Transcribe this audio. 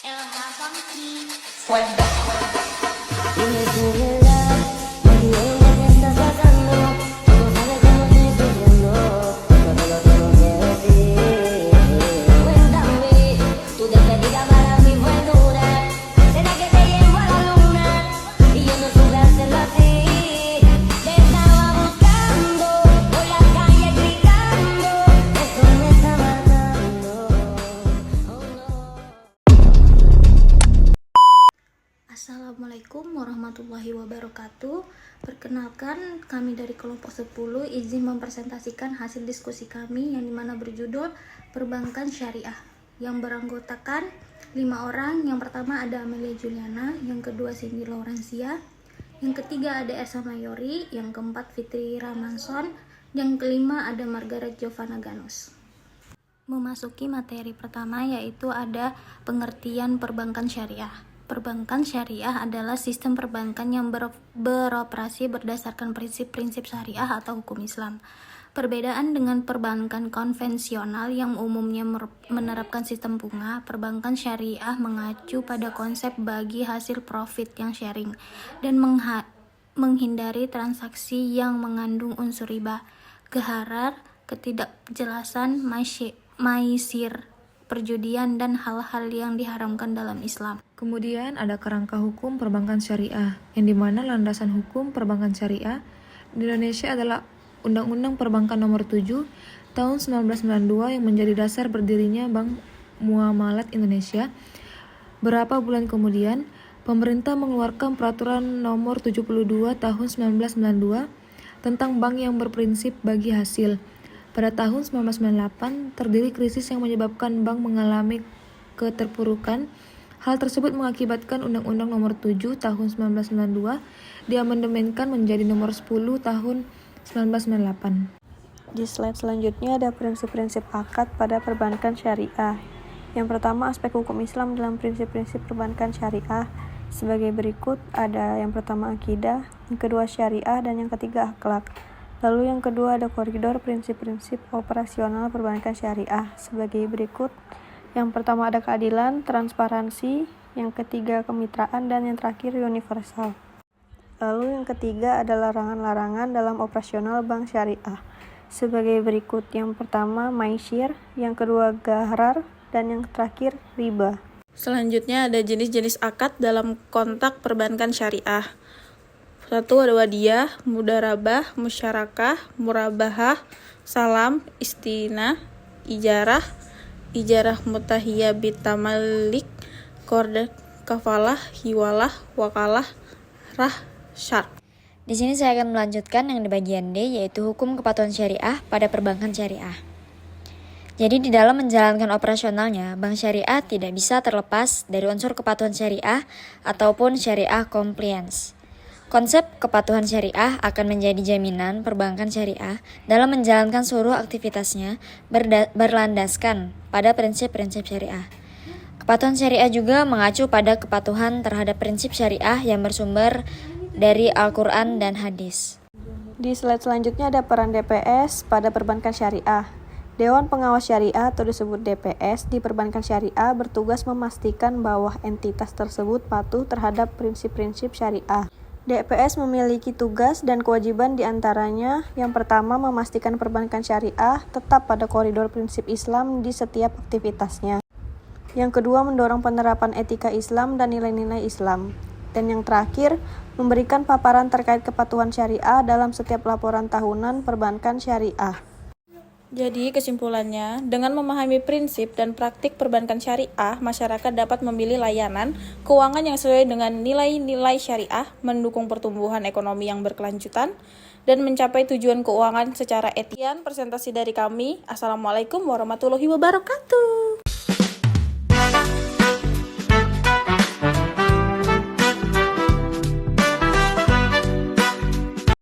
Dime tu verdad, baby, ella te está sacando. Tú no sabes cómo estoy sufriendo. Yo te lo tengo que decir. Cuéntame, tu despedida para mí fue dura. Será que te llevo a la luna y yo no supe hacerlo así. Te estaba buscando por la calle gritando. Esto me está matando. Oh no. Assalamualaikum warahmatullahi wabarakatuh. Perkenalkan, kami dari kelompok 10 izin mempresentasikan hasil diskusi kami yang dimana berjudul Perbankan Syariah, yang beranggotakan 5 orang. Yang pertama ada Amelia Juliana, yang kedua Cindy Laurencia, yang ketiga ada Esa Mayori, yang keempat Fitri Ramanson, yang kelima ada Margaret Giovanna Ganus. Memasuki materi pertama, yaitu ada pengertian perbankan syariah. Perbankan syariah adalah sistem perbankan yang beroperasi berdasarkan prinsip-prinsip syariah atau hukum Islam. Perbedaan dengan perbankan konvensional yang umumnya menerapkan sistem bunga, perbankan syariah mengacu pada konsep bagi hasil profit yang sharing dan menghindari transaksi yang mengandung unsur riba, gharar, ketidakjelasan, maisir, perjudian, dan hal-hal yang diharamkan dalam Islam. Kemudian ada kerangka hukum perbankan syariah, yang dimana landasan hukum perbankan syariah di Indonesia adalah Undang-Undang Perbankan Nomor 7 Tahun 1992 yang menjadi dasar berdirinya Bank Muamalat Indonesia. Berapa bulan kemudian, pemerintah mengeluarkan Peraturan Nomor 72 Tahun 1992 tentang bank yang berprinsip bagi hasil. Pada tahun 1998, terjadi krisis yang menyebabkan bank mengalami keterpurukan. Hal tersebut mengakibatkan Undang-Undang Nomor 7 Tahun 1992 diamandemenkan menjadi Nomor 10 Tahun 1998. Di slide selanjutnya ada prinsip-prinsip akad pada perbankan syariah. Yang pertama, aspek hukum Islam dalam prinsip-prinsip perbankan syariah sebagai berikut. Ada yang pertama akidah, yang kedua syariah, dan yang ketiga akhlak. Lalu yang kedua ada koridor prinsip-prinsip operasional perbankan syariah sebagai berikut. Yang pertama ada keadilan, transparansi, yang ketiga kemitraan, dan yang terakhir universal. Lalu yang ketiga ada larangan-larangan dalam operasional bank syariah sebagai berikut. Yang pertama maisir, yang kedua gharar, dan yang terakhir riba. Selanjutnya ada jenis-jenis akad dalam kontak perbankan syariah. 1 ada wadiyah, mudarabah, musyarakah, murabahah, salam, istinah, ijarah mutahiyah bitamalik, qard, kafalah, hiwalah, wakalah, syar. Di sini saya akan melanjutkan yang di bagian D, yaitu hukum kepatuhan syariah pada perbankan syariah. Jadi di dalam menjalankan operasionalnya, bank syariah tidak bisa terlepas dari unsur kepatuhan syariah ataupun syariah compliance. Konsep kepatuhan syariah akan menjadi jaminan perbankan syariah dalam menjalankan seluruh aktivitasnya berlandaskan pada prinsip-prinsip syariah. Kepatuhan syariah juga mengacu pada kepatuhan terhadap prinsip syariah yang bersumber dari Al-Quran dan hadis. Di slide selanjutnya ada peran DPS pada perbankan syariah. Dewan Pengawas Syariah atau disebut DPS di perbankan syariah bertugas memastikan bahwa entitas tersebut patuh terhadap prinsip-prinsip syariah. DPS memiliki tugas dan kewajiban diantaranya. Yang pertama, memastikan perbankan syariah tetap pada koridor prinsip Islam di setiap aktivitasnya. Yang kedua, mendorong penerapan etika Islam dan nilai-nilai Islam. Dan yang terakhir, memberikan paparan terkait kepatuhan syariah dalam setiap laporan tahunan perbankan syariah. Jadi kesimpulannya, dengan memahami prinsip dan praktik perbankan syariah, masyarakat dapat memilih layanan keuangan yang sesuai dengan nilai-nilai syariah, mendukung pertumbuhan ekonomi yang berkelanjutan, dan mencapai tujuan keuangan secara etis. Presentasi dari kami. Assalamualaikum warahmatullahi wabarakatuh.